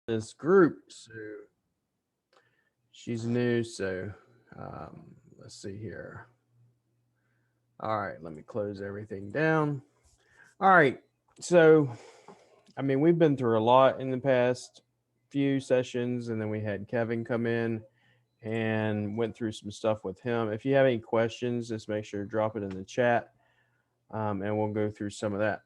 this group. So she's new. So let's see here. All right, let me close everything down. All right. So, I mean, we've been through a lot in the past few sessions, and then we had Kevin come in and went through some stuff with him. If you have any questions, just make sure to drop it in the chat, and we'll go through some of that.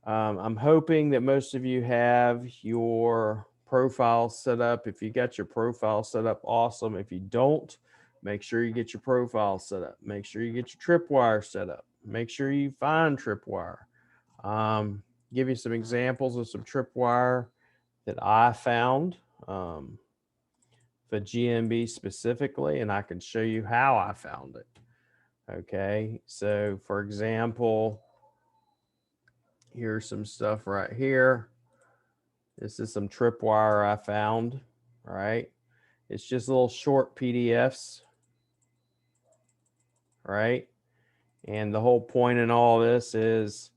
I'm hoping that most of you have your profile set up. If you got your profile set up, awesome. If you don't, make sure you get your profile set up. Make sure you get your tripwire set up. Make sure you find tripwire. Um, give you some examples of some tripwire that I found for GMB specifically, and I can show you how I found it. Okay, so for example, here's some stuff right here. This is some tripwire I found. All right, it's just little short PDFs, right? And the whole point in all this is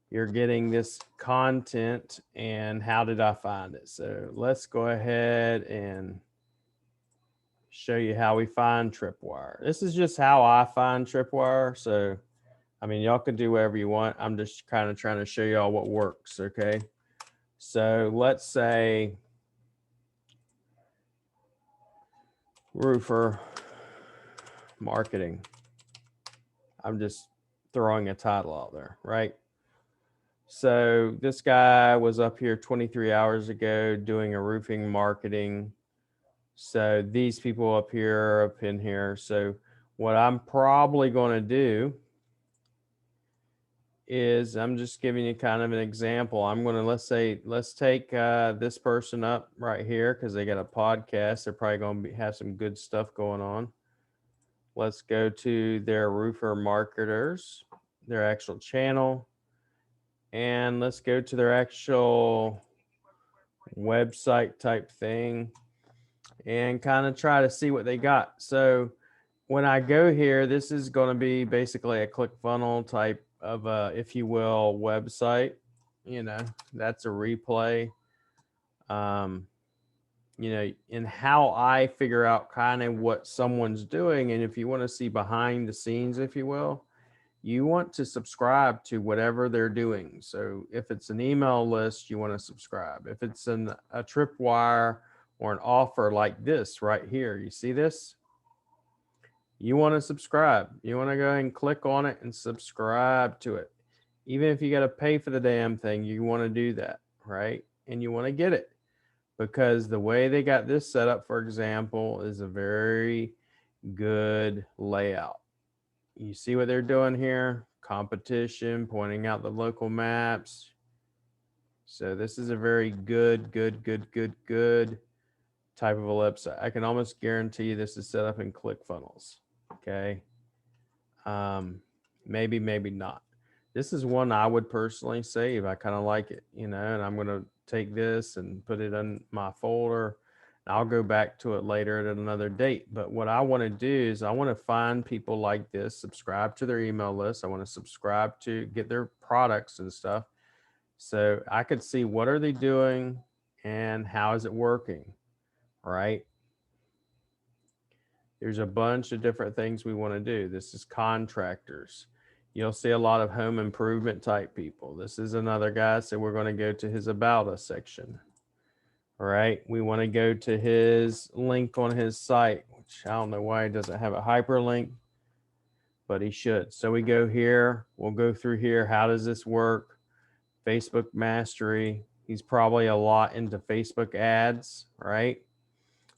you're getting this content. And how did I find it? So let's go ahead and show you how we find tripwire. This is just how I find tripwire. So, I mean, y'all can do whatever you want. I'm just kind of trying to show y'all what works, okay? So let's say roofer marketing. I'm just throwing a title out there, right? So this guy was up here 23 hours ago doing a roofing marketing. So these people up here are up in here. So what I'm probably going to do is I'm just giving you kind of an example. I'm going to, let's take this person up right here because they got a podcast. They're probably going to have some good stuff going on. Let's go to their roofer marketers, their actual channel, and let's go to their actual website type thing and kind of try to see what they got. So when I go here, this is going to be basically a ClickFunnels type of if you will, website. You know, that's a replay. You know, and how I figure out kind of what someone's doing. And if you want to see behind the scenes, if you will, you want to subscribe to whatever they're doing. So if it's an email list, you want to subscribe. If it's a tripwire or an offer like this right here, you see this? You want to subscribe. You want to go ahead and click on it and subscribe to it. Even if you got to pay for the damn thing, you want to do that, right? And you want to get it because the way they got this set up, for example, is a very good layout. You see what they're doing here? Competition, pointing out the local maps. So this is a very good type of a website. I can almost guarantee you this is set up in ClickFunnels. Okay. Maybe not. This is one I would personally save. I kind of like it, you know, and I'm going to take this and put it in my folder. I'll go back to it later at another date. But what I want to do is I want to find people like this, subscribe to their email list. I want to subscribe to get their products and stuff. So I could see what are they doing and how is it working, right? There's a bunch of different things we want to do. This is contractors. You'll see a lot of home improvement type people. This is another guy. So we're going to go to his About Us section. All right. We want to go to his link on his site, which I don't know why he doesn't have a hyperlink, but he should. So we go here. We'll go through here. How does this work? Facebook mastery. He's probably a lot into Facebook ads, right?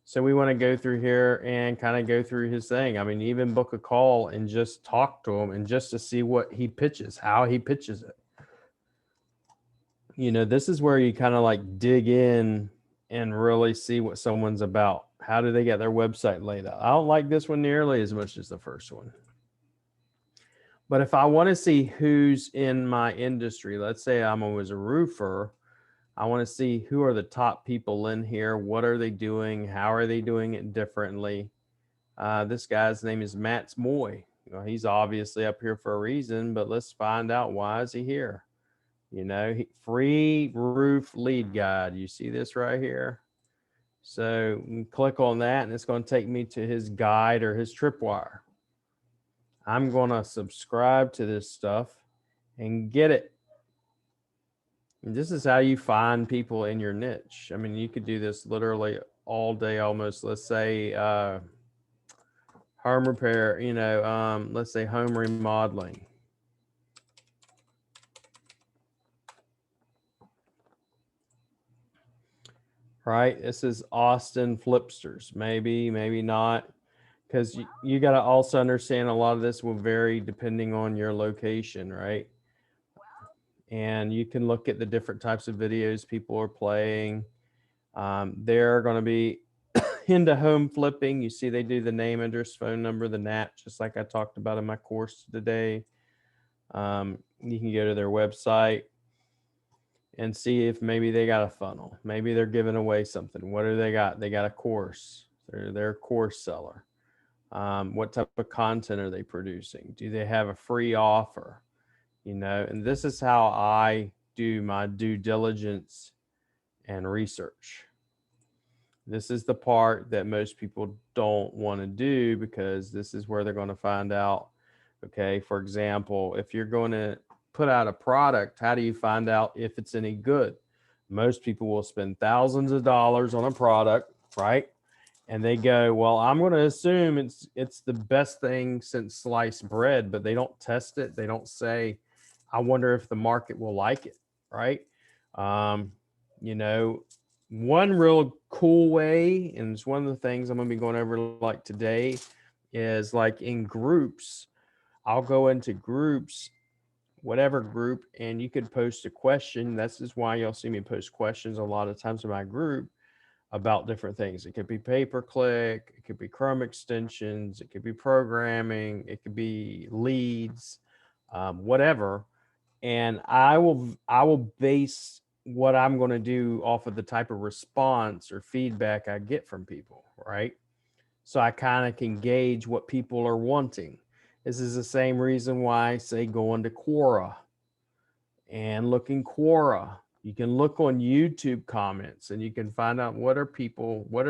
So we want to go through here and kind of go through his thing. I mean, even book a call and just talk to him and just to see what he pitches, how he pitches it. You know, this is where you kind of like dig in and really see what someone's about. How do they get their website laid out? I don't like this one nearly as much as the first one. But if I want to see who's in my industry, let's say I'm always a roofer, I want to see who are the top people in here. What are they doing? How are they doing it differently? This guy's name is Matt Moy. You know, he's obviously up here for a reason, but let's find out why is he here. You know, free roof lead guide. You see this right here? So you click on that and it's going to take me to his guide or his tripwire. I'm going to subscribe to this stuff and get it. And this is how you find people in your niche. I mean, you could do this literally all day almost. Let's say home repair, let's say home remodeling. Right? This is Austin Flipsters. Maybe, maybe not. Because you got to also understand a lot of this will vary depending on your location, right? And you can look at the different types of videos people are playing. They're going to be into home flipping. You see, they do the name, address, phone number, the NAP, just like I talked about in my course today. You can go to their website and see if maybe they got a funnel. Maybe they're giving away something. What do they got? They got a course. They're a course seller. What type of content are they producing? Do they have a free offer? And this is how I do my due diligence and research. This is the part that most people don't want to do, because this is where they're going to find out. Okay, for example, if you're going to put out a product, how do you find out if it's any good? Most people will spend thousands of dollars on a product, right? And they go, well, I'm going to assume it's the best thing since sliced bread, but they don't test it. They don't say, I wonder if the market will like it, right? One real cool way, and it's one of the things I'm going to be going over like today, is like in groups. I'll go into groups, whatever group, and you could post a question. This is why you'll see me post questions a lot of times in my group about different things. It could be pay-per-click, it could be Chrome extensions, it could be programming, it could be leads, whatever. And I will base what I'm going to do off of the type of response or feedback I get from people, right? So I kind of can gauge what people are wanting. This is the same reason why I say go into Quora and look in Quora. You can look on YouTube comments and you can find out what are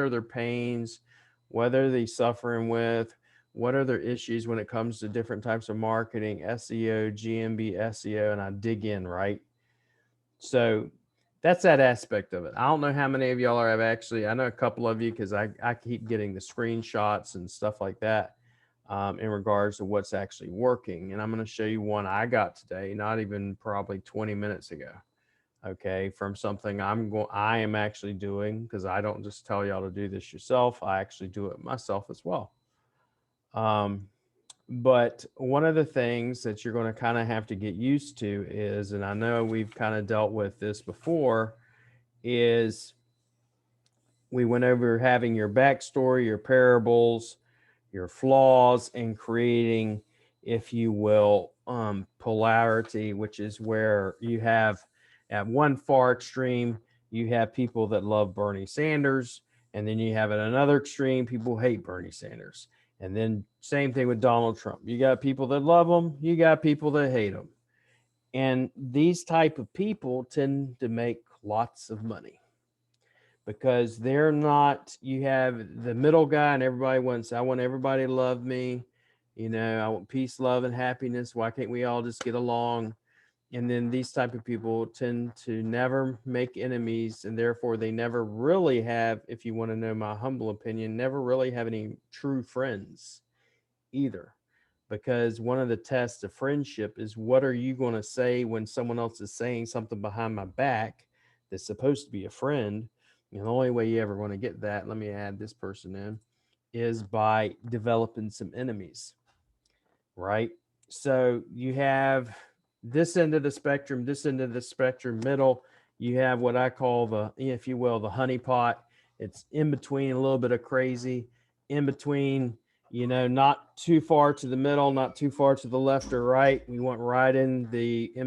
their pains, what are they suffering with, what are their issues when it comes to different types of marketing, SEO, GMB, SEO, and I dig in, right? So that's that aspect of it. I don't know how many of y'all have actually, I know a couple of you, because I keep getting the screenshots and stuff like that in regards to what's actually working. And I'm going to show you one I got today, not even probably 20 minutes ago. Okay, from something I am actually doing, because I don't just tell y'all to do this yourself. I actually do it myself as well. But one of the things that you're going to kind of have to get used to is, and I know we've kind of dealt with this before, is we went over having your backstory, your parables, your flaws, and creating, if you will, polarity, which is where you have at one far extreme, you have people that love Bernie Sanders, and then you have at another extreme, people who hate Bernie Sanders. And then same thing with Donald Trump. You got people that love him, you got people that hate him. And these type of people tend to make lots of money, because they're not, you have the middle guy and everybody wants, I want everybody to love me. I want peace, love, and happiness. Why can't we all just get along? And then these type of people tend to never make enemies, and therefore they never really have, if you want to know my humble opinion, never really have any true friends either. Because one of the tests of friendship is, what are you going to say when someone else is saying something behind my back that's supposed to be a friend? And the only way you ever want to get that, let me add this person in, is by developing some enemies, right? So you have this end of the spectrum, this end of the spectrum, middle. You have what I call the, if you will, the honeypot. It's in between, a little bit of crazy, in between, not too far to the middle, not too far to the left or right. We want right in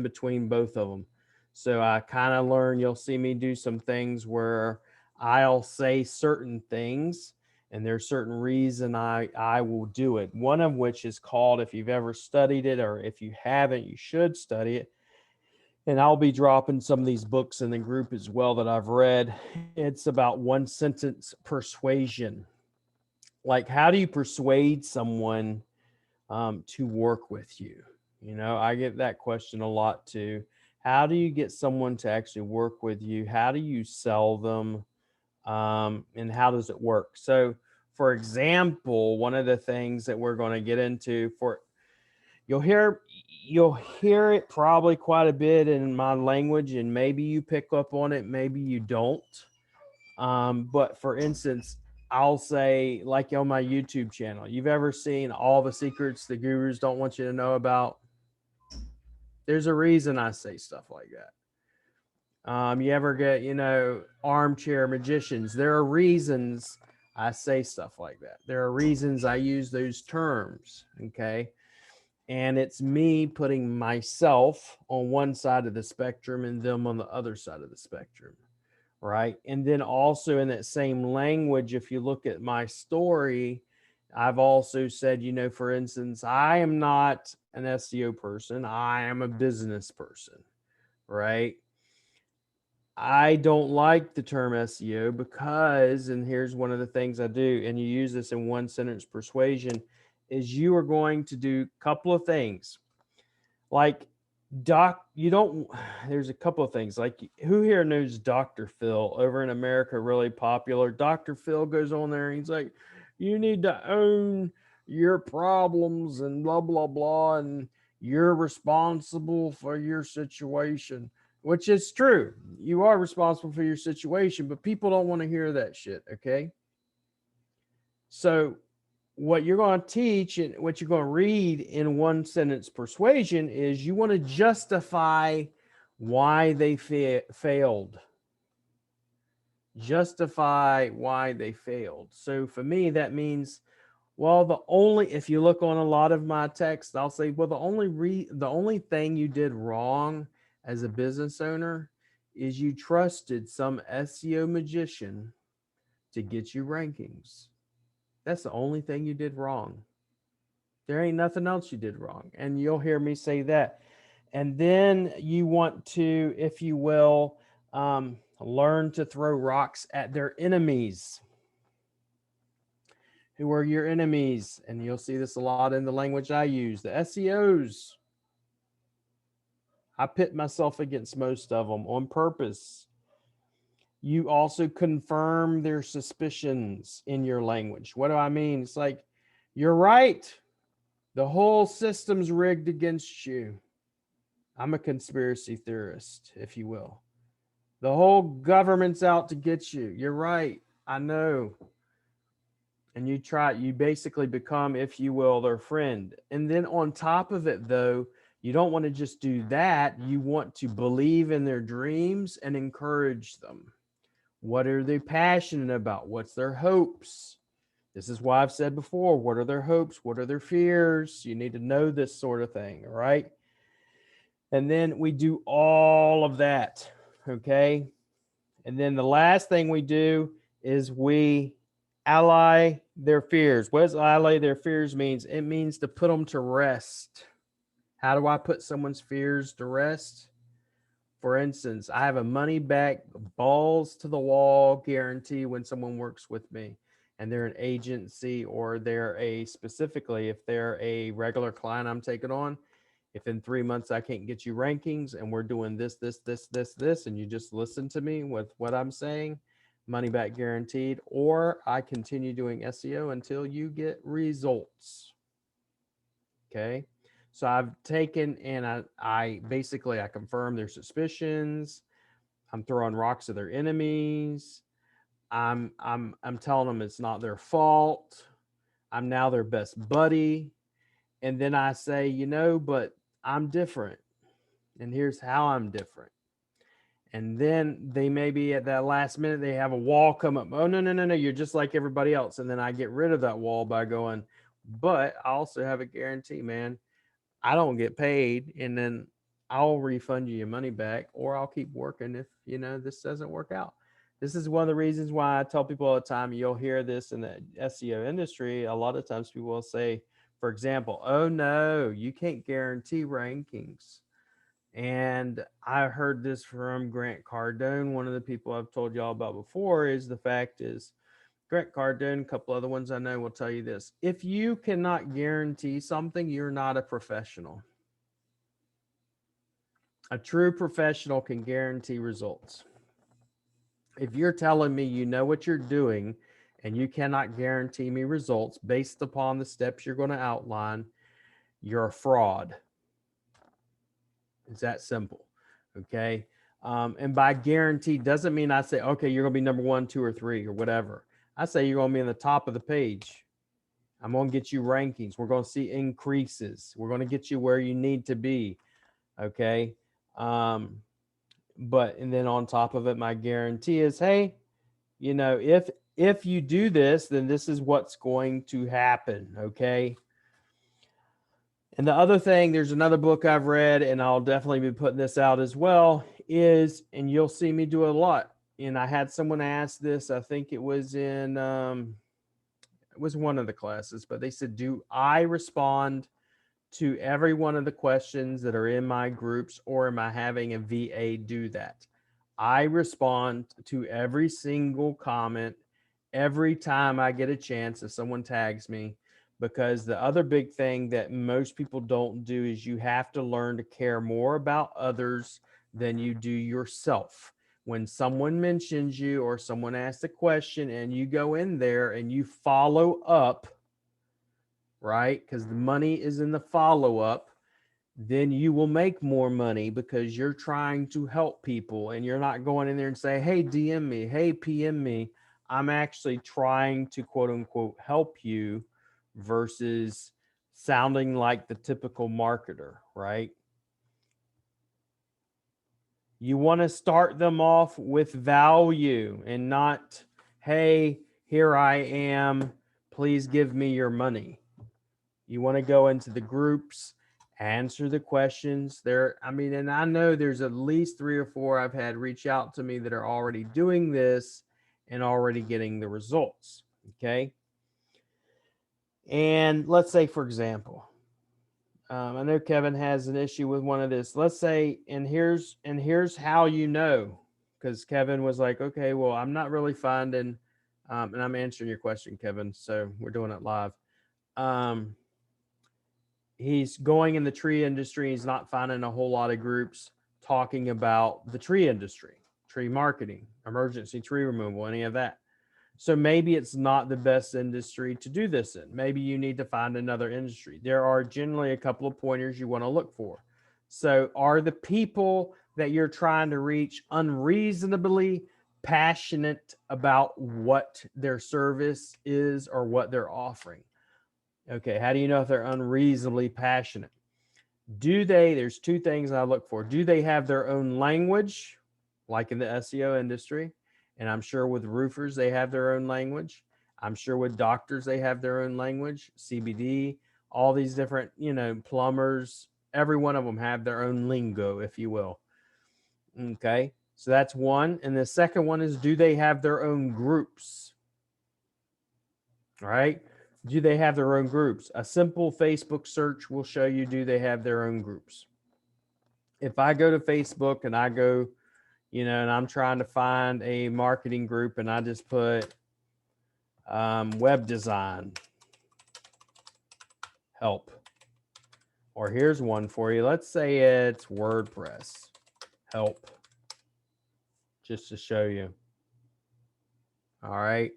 between both of them. So I kind of learn, you'll see me do some things where I'll say certain things, and there's certain reason I will do it. One of which is called, if you've ever studied it, or if you haven't, you should study it. And I'll be dropping some of these books in the group as well that I've read. It's about one sentence persuasion. Like, how do you persuade someone to work with you? You know, I get that question a lot too. How do you get someone to actually work with you? How do you sell them? And how does it work? So, for example, one of the things that we're going to get into for you'll hear you'll hear it probably quite a bit in my language, and maybe you pick up on it, maybe you don't. But for instance, I'll say, like on my YouTube channel, you've ever seen all the secrets the gurus don't want you to know about? There's a reason I say stuff like that. You ever get, armchair magicians? There are reasons I say stuff like that. There are reasons I use those terms. Okay. And it's me putting myself on one side of the spectrum and them on the other side of the spectrum. Right. And then also in that same language, if you look at my story, I've also said, for instance, I am not an SEO person. I am a business person. Right. I don't like the term SEO because, and here's one of the things I do, and you use this in one sentence persuasion, is you are going to do a couple of things. Like, there's a couple of things. Like, who here knows Dr. Phil over in America, really popular? Dr. Phil goes on there and he's like, you need to own your problems and blah, blah, blah. And you're responsible for your situation, which is true. You are responsible for your situation, but people don't want to hear that shit. Okay. So, what you're going to teach and what you're going to read in one sentence persuasion is you want to justify why they failed. Justify why they failed. So for me, that means, well, if you look on a lot of my text, I'll say, well, the only thing you did wrong as a business owner is you trusted some SEO magician to get you rankings. That's the only thing you did wrong. There ain't nothing else you did wrong. And you'll hear me say that. And then you want to, if you will, learn to throw rocks at their enemies. Who are your enemies? And you'll see this a lot in the language I use. The SEOs. I pit myself against most of them on purpose. You also confirm their suspicions in your language. What do I mean? It's like, you're right. The whole system's rigged against you. I'm a conspiracy theorist, if you will. The whole government's out to get you. You're right. I know. And you basically become, if you will, their friend. And then on top of it, though, you don't want to just do that. You want to believe in their dreams and encourage them. What are they passionate about? What's their hopes? This is why I've said before, what are their hopes? What are their fears? You need to know this sort of thing, all right? And then we do all of that, okay? And then the last thing we do is we ally their fears. What does ally their fears means? It means to put them to rest. How do I put someone's fears to rest? For instance, I have a money back, balls to the wall guarantee when someone works with me and they're an agency or specifically, if they're a regular client I'm taking on, if in 3 months I can't get you rankings and we're doing this, and you just listen to me with what I'm saying, money back guaranteed, or I continue doing SEO until you get results. Okay. So I've taken and I basically confirm their suspicions. I'm throwing rocks at their enemies. I'm telling them it's not their fault. I'm now their best buddy. And then I say, but I'm different. And here's how I'm different. And then they maybe at that last minute, they have a wall come up. Oh, no. You're just like everybody else. And then I get rid of that wall by going, but I also have a guarantee, man. I don't get paid, and then I'll refund you your money back, or I'll keep working if this doesn't work out. This is one of the reasons why I tell people all the time. You'll hear this in the SEO industry. A lot of times people will say, for example, oh no, you can't guarantee rankings. And I heard this from Grant Cardone. One of the people I've told y'all about before is the fact is Grant Cardone, a couple other ones I know will tell you this. If you cannot guarantee something, you're not a professional. A true professional can guarantee results. If you're telling me you know what you're doing and you cannot guarantee me results based upon the steps you're going to outline, you're a fraud. It's that simple. Okay. And by guarantee doesn't mean I say, okay, you're going to be number 1, 2, or 3 or whatever. I say you're going to be in the top of the page. I'm going to get you rankings. We're going to see increases. We're going to get you where you need to be. Okay. But and then on top of it, my guarantee is, hey, you know, if you do this, then this is what's going to happen. Okay. And the other thing, there's another book I've read, and I'll definitely be putting this out as well, is, and you'll see me do it a lot. And I had someone ask this, I think it was in it was one of the classes, but they said, do I respond to every one of the questions that are in my groups, or am I having a VA do that? I respond to every single comment every time I get a chance if someone tags me, because the other big thing that most people don't do is you have to learn to care more about others than you do yourself. When someone mentions you or someone asks a question and you go in there and you follow up, right? Because the money is in the follow up, then you will make more money because you're trying to help people and you're not going in there and say, hey, DM me, hey, PM me. I'm actually trying to quote unquote help you versus sounding like the typical marketer, right? You want to start them off with value and not, hey, here I am, please give me your money. You want to go into the groups, answer the questions there. I mean, and I know there's at least 3 or 4 I've had reach out to me that are already doing this and already getting the results. Okay. And let's say, for example, I know Kevin has an issue with one of this. Let's say, and here's how you know, because Kevin was like, okay, well, I'm not really finding, and I'm answering your question, Kevin. So we're doing it live. He's going in the tree industry. He's not finding a whole lot of groups talking about the tree industry, tree marketing, emergency tree removal, any of that. So maybe it's not the best industry to do this in. Maybe you need to find another industry. There are generally a couple of pointers you want to look for. So are the people that you're trying to reach unreasonably passionate about what their service is or what they're offering? Okay, how do you know if they're unreasonably passionate? There's 2 things I look for. Do they have their own language, like in the SEO industry? And I'm sure with roofers, they have their own language. I'm sure with doctors, they have their own language, CBD, all these different, plumbers, every one of them have their own lingo, if you will. Okay, so that's one. And the second one is, do they have their own groups? All right. Do they have their own groups? A simple Facebook search will show you, do they have their own groups? If I go to Facebook and I go, and I'm trying to find a marketing group and I just put web design help, or here's one for you. Let's say it's WordPress help, just to show you. All right.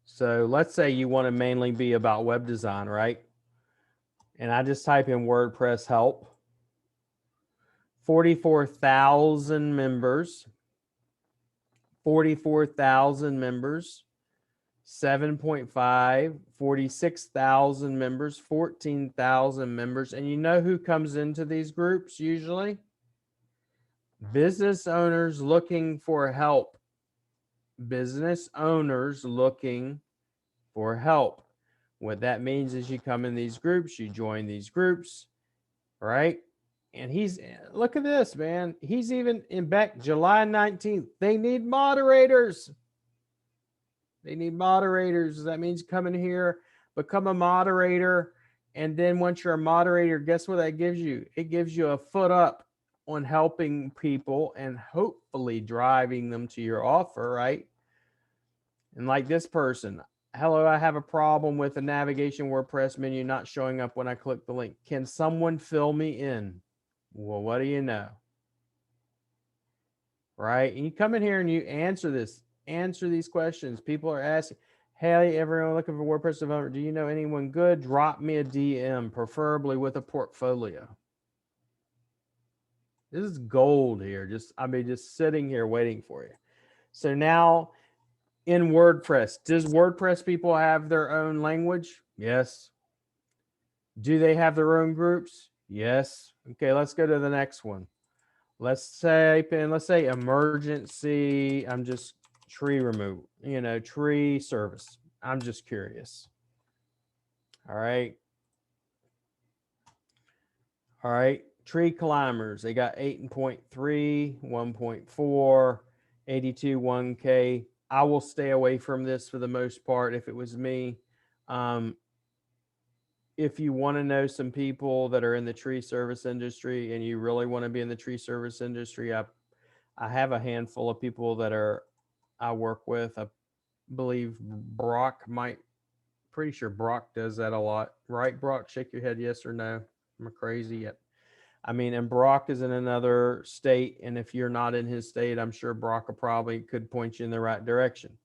So let's say you want to mainly be about web design, right? And I just type in WordPress help. 44,000 members. 44,000 members. 7.5, 46,000 members, 14,000 members. And you know who comes into these groups usually? Business owners looking for help. Business owners looking for help. What that means is you come in these groups, you join these groups, right? And look at this, man. He's even in back July 19th. They need moderators. They need moderators. That means come in here, become a moderator, And then once you're a moderator, guess what that gives you? It gives you a foot up on helping people and hopefully driving them to your offer, right? And like this person, hello, I have a problem with the navigation WordPress menu not showing up when I click the link. Can someone fill me in? Well, what do you know? Right? And you come in here and you answer these questions. People are asking, hey, everyone looking for WordPress developer, do you know anyone good? Drop me a DM, preferably with a portfolio. This is gold here. Just sitting here waiting for you. So now in WordPress, does WordPress people have their own language? Yes. Do they have their own groups? Yes. Okay, let's go to the next one. Let's say emergency. I'm just tree removal, tree service. I'm just curious. All right. All right. Tree climbers. They got 8.3, 1.4, 82, 1K. I will stay away from this for the most part if it was me. If you want to know some people that are in the tree service industry and you really want to be in the tree service industry, I have a handful of people that I work with. I believe Brock pretty sure Brock does that a lot. Right, Brock? Shake your head yes or no. I'm crazy yet. And Brock is in another state, and if you're not in his state, I'm sure Brock probably could point you in the right direction.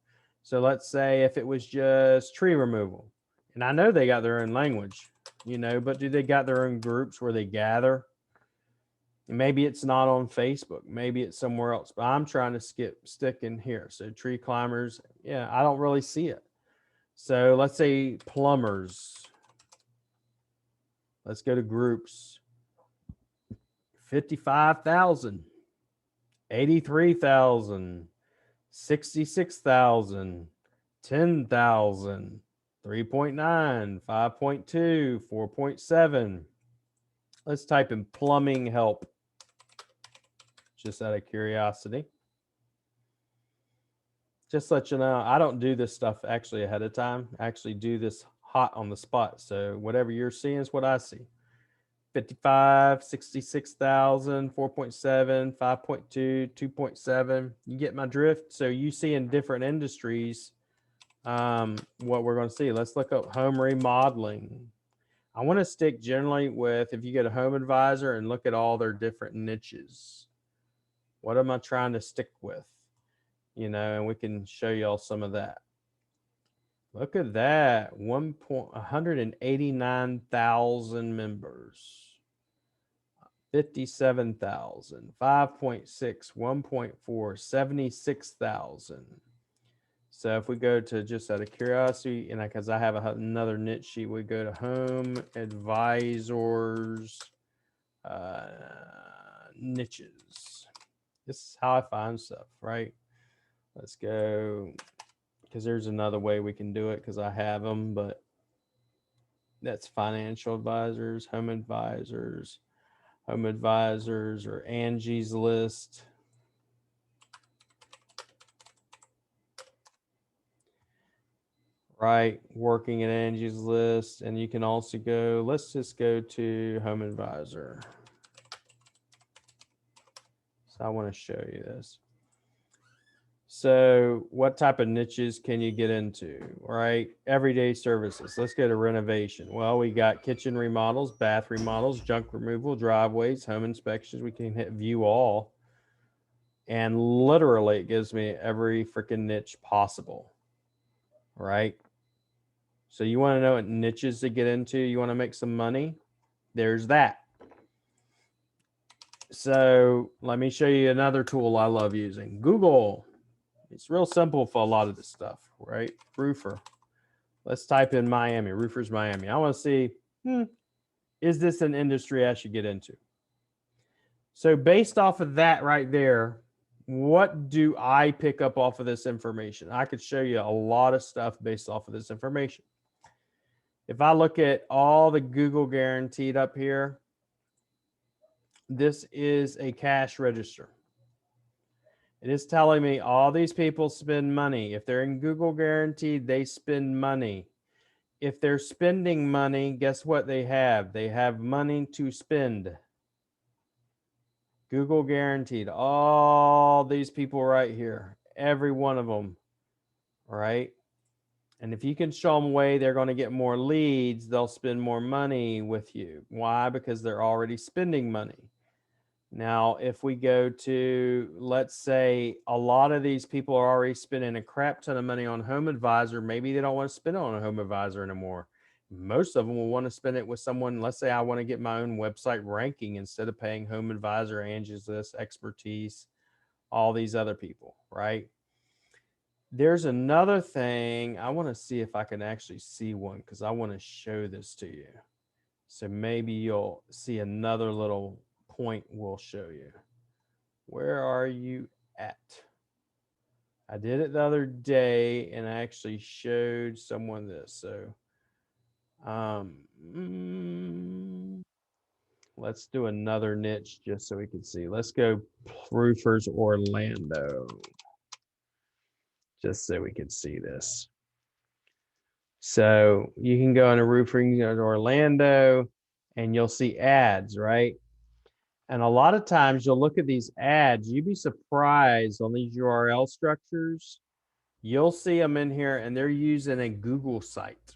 So let's say if it was just tree removal, and I know they got their own language, but do they got their own groups where they gather? Maybe it's not on Facebook. Maybe it's somewhere else, but I'm trying to stick in here. So tree climbers, yeah, I don't really see it. So let's say plumbers. Let's go to groups. 55,000, 83,000, 66,000, 10,000, 3.9, 5.2, 4.7. Let's type in plumbing help, just out of curiosity. Just let you know, I don't do this stuff actually ahead of time. I actually do this hot on the spot. So whatever you're seeing is what I see. 55, 66,000, 4.7, 5.2, 2.7. You get my drift? So you see in different industries what we're going to see. Let's look up home remodeling. I want to stick generally with, if you get a home advisor and look at all their different niches. What am I trying to stick with? And we can show y'all some of that. Look at that, 189,000 members. 57,000, 5.6, 1.4, 76,000. So if we go to, just out of curiosity, and because I have another niche sheet, we go to home advisors, niches. This is how I find stuff, right? Let's go, because there's another way we can do it because I have them, but that's financial advisors, home advisors, or Angie's List. Right, working at Angie's List. And you can also go, let's just go to home advisor. So I want to show you this. So what type of niches can you get into, right? Everyday services. Let's go to renovation. Well, we got kitchen remodels, bath remodels, junk removal, driveways, home inspections. We can hit view all. And literally it gives me every freaking niche possible, right? So you want to know what niches to get into? You want to make some money? There's that. So let me show you another tool I love using. Google. It's real simple for a lot of this stuff, right? Roofer. Let's type in Miami, roofers Miami. I want to see, is this an industry I should get into? So based off of that right there, what do I pick up off of this information? I could show you a lot of stuff based off of this information. If I look at all the Google guaranteed up here, this is a cash register. It is telling me all these people spend money. If they're in Google guaranteed, they spend money. if they're spending money, guess what they have? They have money to spend. Google guaranteed all these people right here, every one of them, right? And if you can show them a way they're going to get more leads, they'll spend more money with you. Why? Because they're already spending money. Now, if we go to, let's say a lot of these people are already spending a crap ton of money on Home Advisor. Maybe they don't want to spend it on a Home Advisor anymore. Most of them will want to spend it with someone. Let's say I want to get my own website ranking instead of paying Home Advisor, Angie's List, Expertise, all these other people, right? There's another thing. I want to see if I can actually see one because I want to show this to you. So maybe you'll see another little point we'll show you. Where are you at? I did it the other day and I actually showed someone this. So let's do another niche just so we can see. Let's go Roofers Orlando. Just so we can see this. So you can go into Roofing Orlando and you'll see ads, right? And a lot of times you'll look at these ads, you'd be surprised on these URL structures. You'll see them in here and they're using a Google site.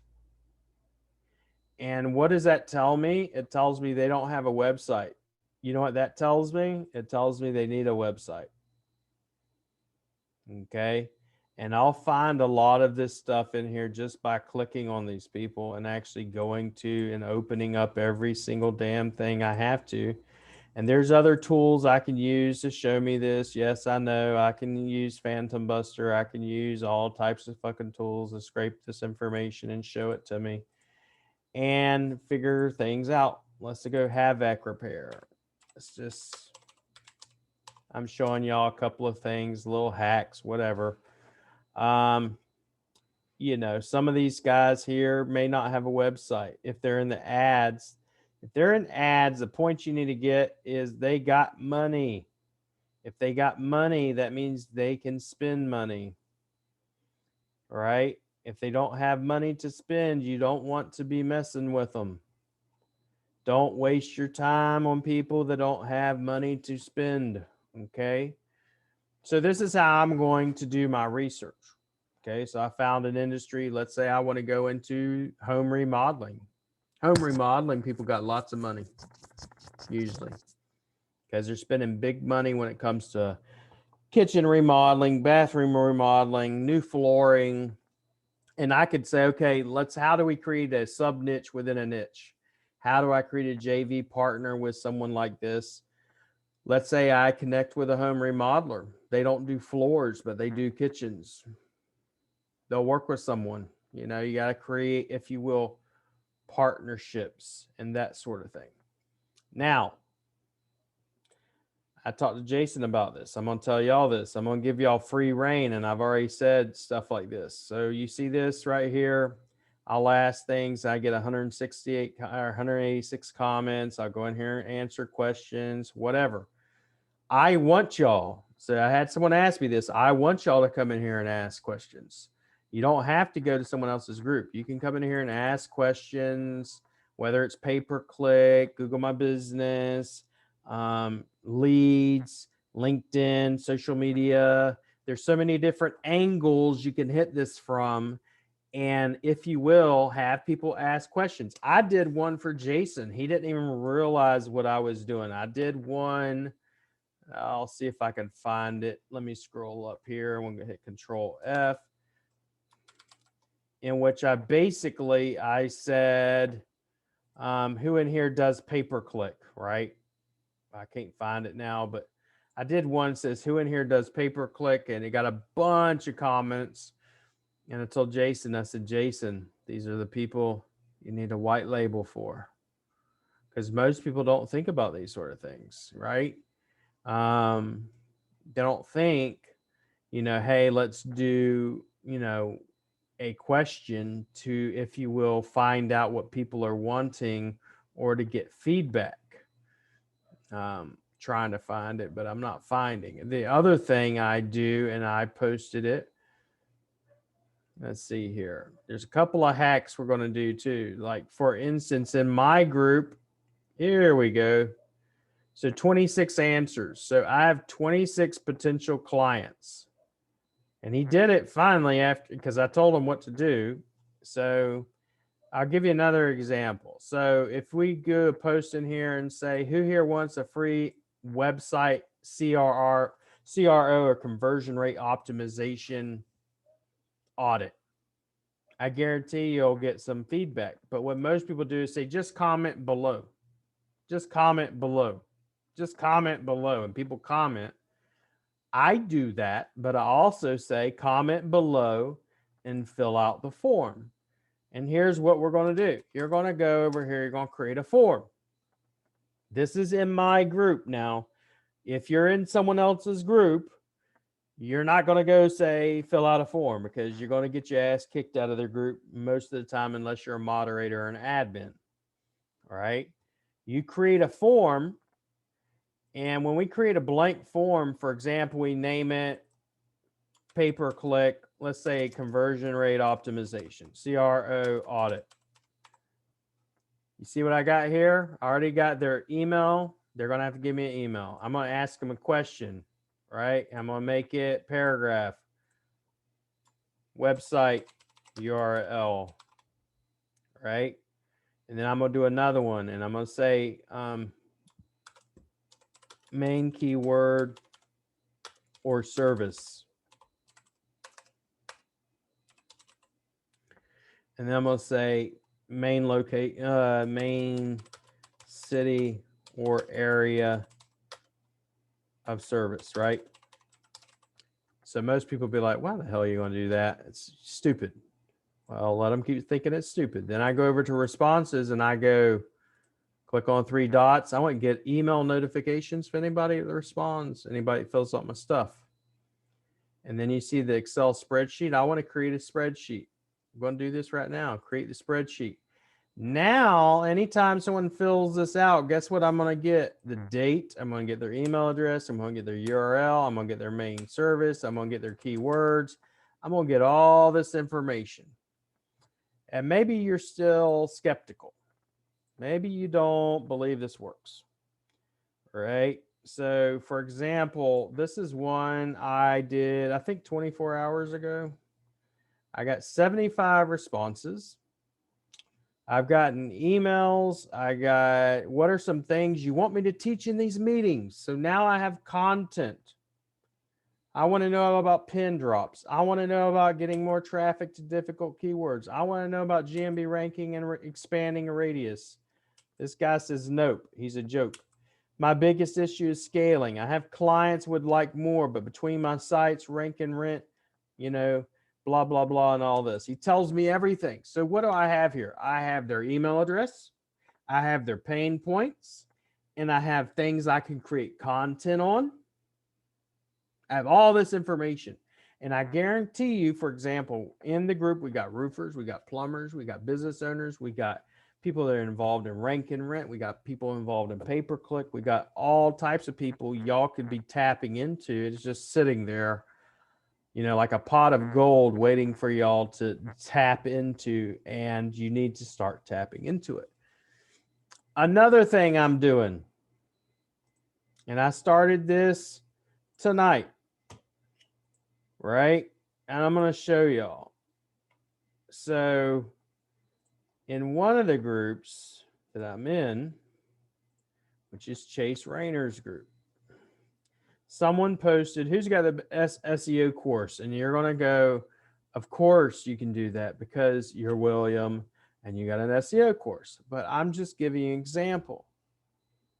And what does that tell me? It tells me they don't have a website. You know what that tells me? It tells me they need a website. Okay. And I'll find a lot of this stuff in here just by clicking on these people and actually going to and opening up every single damn thing I have to. And there's other tools I can use to show me this. Yes, I know I can use Phantom Buster. I can use all types of fucking tools to scrape this information and show it to me and figure things out. Let's go Havoc Repair. It's just, I'm showing y'all a couple of things, little hacks, whatever. You know, some of these guys here may not have a website. If they're in the ads, the point you need to get is they got money. If they got money, that means they can spend money, right? If they don't have money to spend, you don't want to be messing with them. Don't waste your time on people that don't have money to spend, okay? So this is how I'm going to do my research. Okay, so I found an industry. Let's say I want to go into home remodeling. Home remodeling, people got lots of money, usually, because they're spending big money when it comes to kitchen remodeling, bathroom remodeling, new flooring. And I could say, okay, how do we create a sub niche within a niche? How do I create a JV partner with someone like this? Let's say I connect with a home remodeler. They don't do floors, but they do kitchens. They'll work with someone. You know, you got to create, if you will, partnerships and that sort of thing. Now, I talked to Jason about this. I'm going to tell y'all this. I'm going to give y'all free reign, and I've already said stuff like this. So you see this right here. I'll ask things. I get 168 or 186 comments. I'll go in here and answer questions, whatever. I want y'all. So I had someone ask me this. I want y'all to come in here and ask questions. You don't have to go to someone else's group. You can come in here and ask questions, whether it's pay-per-click, Google My Business, leads, LinkedIn, social media. There's so many different angles you can hit this from. And if you will, have people ask questions. I did one for Jason. He didn't even realize what I was doing. I did one. I'll see if I can find it. Let me scroll up here. I'm going to hit Control F. In which I said, who in here does pay-per-click, right? I can't find it now, but I did one that says, who in here does pay-per-click? And it got a bunch of comments. And I told Jason, I said, Jason, these are the people you need a white label for. Because most people don't think about these sort of things, right? They don't think, you know, hey, let's do, you know, a question to, if you will, find out what people are wanting or to get feedback. Trying to find it, but I'm not finding it. The other thing I do, and I posted it, Let's see here. There's a couple of hacks we're going to do too. Like for instance, in my group, here we go. So 26 answers. So I have 26 potential clients. And he did it finally after, because I told him what to do. So I'll give you another example. So if we go post in here and say, who here wants a free website CRO or conversion rate optimization audit? I guarantee you'll get some feedback. But what most people do is say, just comment below. Just comment below. Just comment below. And people comment. I do that, but I also say comment below and fill out the form. And here's what we're going to do. You're going to go over here. You're going to create a form. This is in my group. Now, if you're in someone else's group, you're not going to go say fill out a form, because you're going to get your ass kicked out of their group most of the time unless you're a moderator or an admin. All right. You create a form. And when we create a blank form, for example, we name it pay-per-click, let's say conversion rate optimization, CRO audit. You see what I got here? I already got their email. They're going to have to give me an email. I'm going to ask them a question, right? I'm going to make it paragraph, website URL, right? And then I'm going to do another one, and I'm going to say main keyword or service. And then I'm going to say main city or area of service, right? So most people be like, why the hell are you going to do that? It's stupid. Well, let them keep thinking it's stupid. Then I go over to responses and I go click on 3 dots. I want to get email notifications for anybody that responds, anybody that fills out my stuff. And then you see the Excel spreadsheet. I want to create a spreadsheet. I'm going to do this right now. Create the spreadsheet. Now, anytime someone fills this out, guess what I'm going to get? The date. I'm going to get their email address. I'm going to get their URL. I'm going to get their main service. I'm going to get their keywords. I'm going to get all this information. And maybe you're still skeptical. Maybe you don't believe this works. Right? So, for example, this is one I did, I think 24 hours ago. I got 75 responses. I've gotten emails. I got, what are some things you want me to teach in these meetings? So now I have content. I want to know about pin drops. I want to know about getting more traffic to difficult keywords. I want to know about GMB ranking and expanding a radius. This guy says, nope, he's a joke. My biggest issue is scaling. I have clients would like more, but between my sites, rank and rent, you know, blah, blah, blah, and all this. He tells me everything. So what do I have here? I have their email address. I have their pain points, and I have things I can create content on. I have all this information. And I guarantee you, for example, in the group, we got roofers, we got plumbers, we got business owners, we got people that are involved in rank and rent, we got people involved in pay-per-click, we got all types of people y'all could be tapping into. It's just sitting there, you know, like a pot of gold waiting for y'all to tap into, and you need to start tapping into it. Another thing I'm doing, and I started this tonight, right? And I'm going to show y'all. So in one of the groups that I'm in, which is Chase Rayner's group, someone posted, who's got the SEO course? And you're going to go, of course you can do that because you're William and you got an SEO course. But I'm just giving you an example.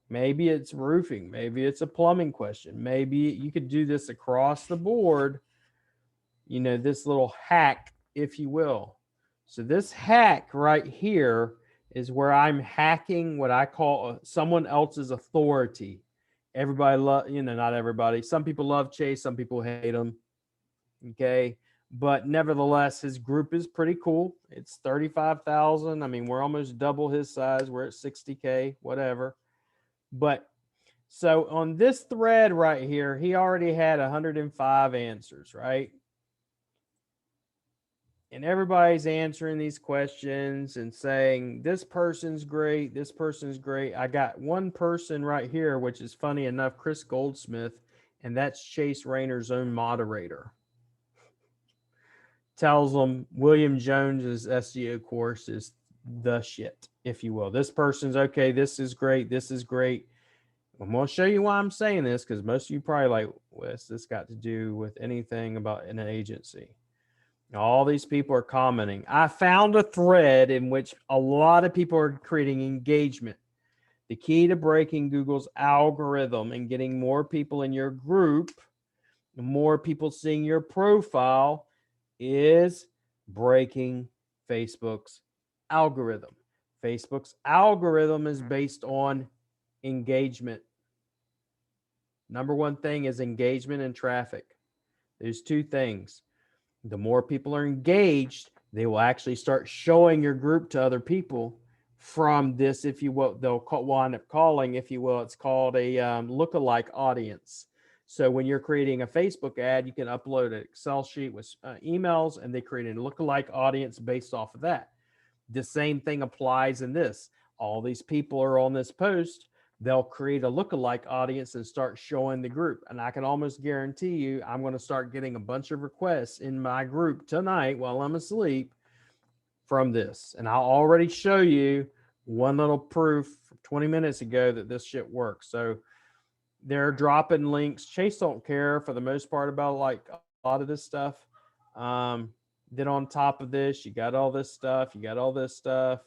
Maybe it's roofing. Maybe it's a plumbing question. Maybe you could do this across the board, you know, this little hack, if you will. So this hack right here is where I'm hacking what I call someone else's authority. Everybody love, you know, not everybody. Some people love Chase, some people hate him. Okay. But nevertheless, his group is pretty cool. It's 35,000. I mean, we're almost double his size. We're at 60K, whatever. But so on this thread right here, he already had 105 answers, right? and everybody's answering these questions and saying this person's great, this person's great. I got one person right here, which is funny enough, Chris Goldsmith, and that's Chase Rayner's own moderator. Tells them William Jones's SEO course is the shit, if you will. This person's okay. This is great. This is great. I'm going to show you why I'm saying this, because most of you probably like, what's this got to do with anything about an agency? All these people are commenting. I found a thread in which a lot of people are creating engagement. The key to breaking Google's algorithm and getting more people in your group, more people seeing your profile, is breaking Facebook's algorithm. Facebook's algorithm is based on engagement. Number one thing is engagement and traffic. There's two things. The more people are engaged, they will actually start showing your group to other people from this, if you will, they'll wind up calling, if you will, it's called a lookalike audience. So when you're creating a Facebook ad, you can upload an Excel sheet with emails, and they create a lookalike audience based off of that. The same thing applies in this. All these people are on this post. They'll create a lookalike audience and start showing the group. And I can almost guarantee you, I'm going to start getting a bunch of requests in my group tonight while I'm asleep from this. And I'll already show you one little proof 20 minutes ago that this shit works. So they're dropping links. Chase don't care for the most part about like a lot of this stuff. Then on top of this, you got all this stuff. You got all this stuff.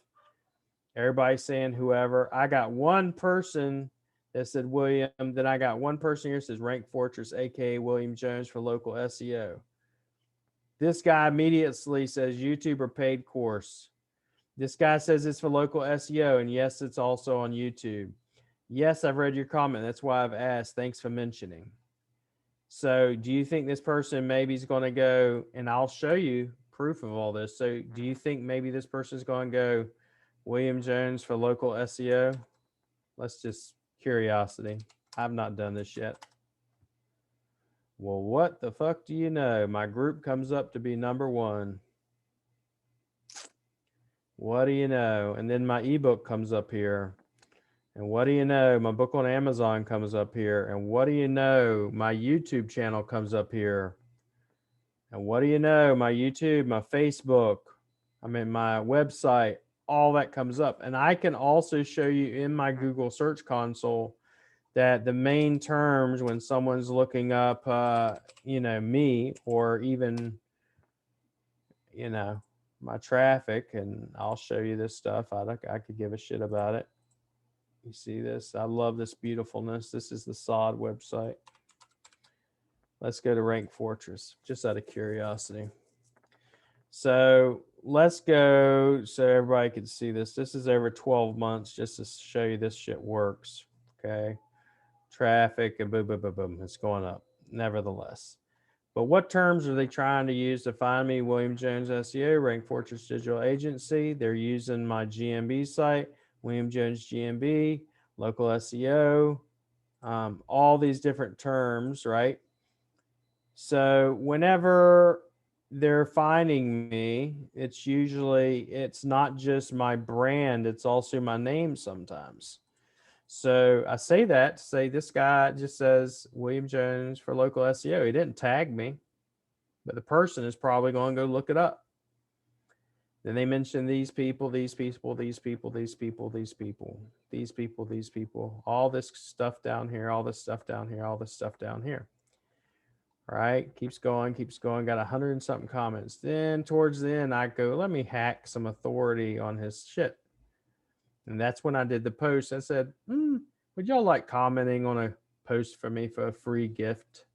Everybody's saying whoever. I got one person that said William. Then I got one person here that says Rank Fortress, aka William Jones for local SEO. This guy immediately says YouTube or paid course. This guy says it's for local SEO, and yes, it's also on YouTube. Yes, I've read your comment. That's why I've asked. Thanks for mentioning. So do you think this person maybe is going to go, and I'll show you proof of all this. So do you think maybe this person is going to go William Jones for local SEO? Let's just curiosity. I've not done this yet. Well, what the fuck do you know? My group comes up to be number one. What do you know? And then my ebook comes up here. And what do you know? My book on Amazon comes up here. And what do you know? My YouTube channel comes up here. And what do you know? My YouTube, my Facebook, my website, all that comes up. And I can also show you in my Google Search Console that the main terms when someone's looking up, me, or even, my traffic, and I'll show you this stuff. I could give a shit about it. You see this? I love this beautifulness. This is the SOD website. Let's go to Rank Fortress, just out of curiosity. So let's go so everybody can see this. This is over 12 months just to show you this shit works. Okay. Traffic and boom, boom, boom, boom. It's going up, nevertheless. But what terms are they trying to use to find me? William Jones SEO, Rank Fortress Digital Agency. They're using my GMB site, William Jones GMB, local SEO, all these different terms, right? So whenever they're finding me, it's not just my brand, it's also my name sometimes. So I say that to say this guy just says William Jones for local SEO. He didn't tag me, but the person is probably going to go look it up. Then they mention these people, these people, these people, these people, these people, these people, these people, all this stuff down here, all this stuff down here, all this stuff down here. All right, keeps going, got 100 and something comments. Then towards the end, I go, let me hack some authority on his shit. And that's when I did the post. I said, would y'all like commenting on a post for me for a free gift?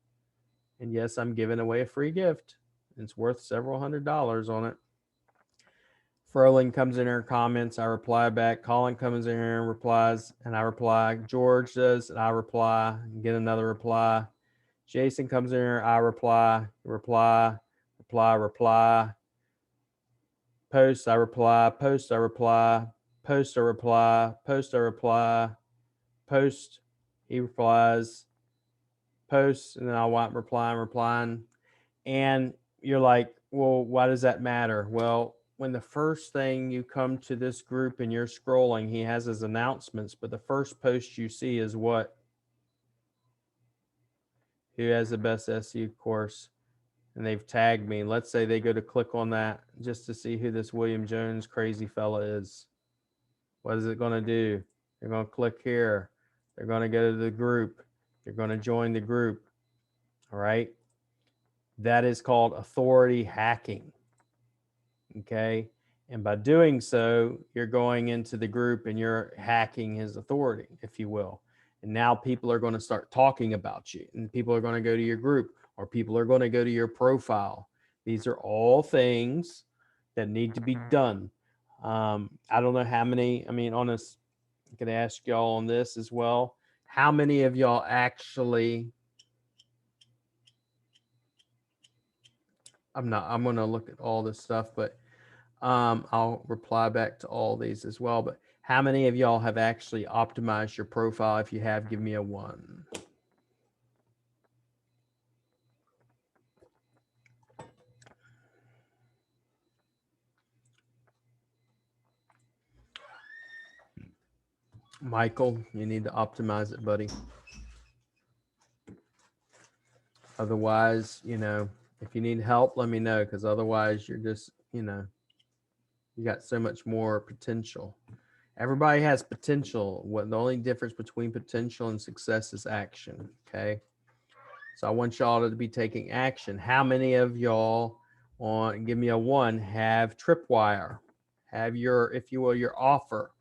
And yes, I'm giving away a free gift. It's worth several $100s on it. Froling comes in there and comments. I reply back. Colin comes in here and replies, and I reply. George does, and I reply and get another reply. Jason comes in here. I reply. Post, I reply. Post, I reply. Post, I reply. Post, I reply. Post, he replies. Post, and then I want replying. And you're like, Well, why does that matter? Well, when the first thing you come to this group and you're scrolling, he has his announcements, but the first post you see is what? Who has the best SEO course? And they've tagged me. Let's say they go to click on that just to see who this William Jones crazy fella is. What is it going to do? They're going to click here. They're going to go to the group. They're going to join the group. All right. That is called authority hacking. Okay. And by doing so, you're going into the group and you're hacking his authority, if you will. And now people are going to start talking about you, and people are going to go to your group, or people are going to go to your profile. These are all things that need to be done. I don't know how many, I mean, honest, I could ask y'all on this as well. How many of y'all actually, I'm going to look at all this stuff, but I'll reply back to all these as well. But how many of y'all have actually optimized your profile? If you have, give me a 1. Michael, you need to optimize it, buddy. Otherwise, you know, if you need help, let me know, because otherwise you're just, you know, you got so much more potential. Everybody has potential. What the only difference between potential and success is action. Okay. So I want y'all to be taking action. How many of y'all on, give me a 1, have Tripwire? Have your, if you will, your offer?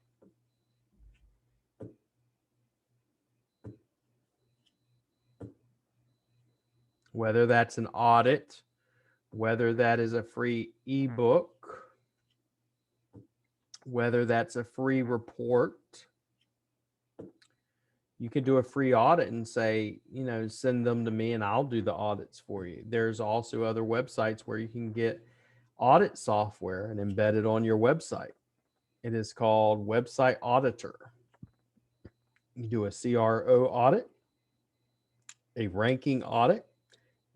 Whether that's an audit, whether that is a free ebook, whether that's a free report. You could do a free audit and say, you know, send them to me and I'll do the audits for you. There's also other websites where you can get audit software and embed it on your website. It is called Website Auditor. You do a CRO audit, a ranking audit,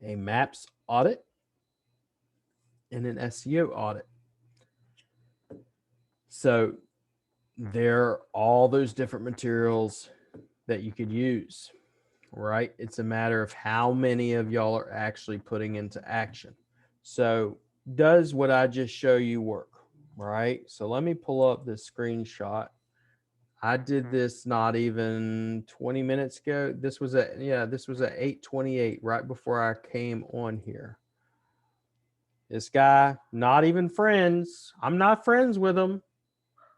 a maps audit, and an SEO audit. So there are all those different materials that you could use, right? It's a matter of how many of y'all are actually putting into action. So does what I just show you work, right? So let me pull up this screenshot. I did this not even 20 minutes ago. This was at 8:28, right before I came on here. This guy, not even friends. I'm not friends with him.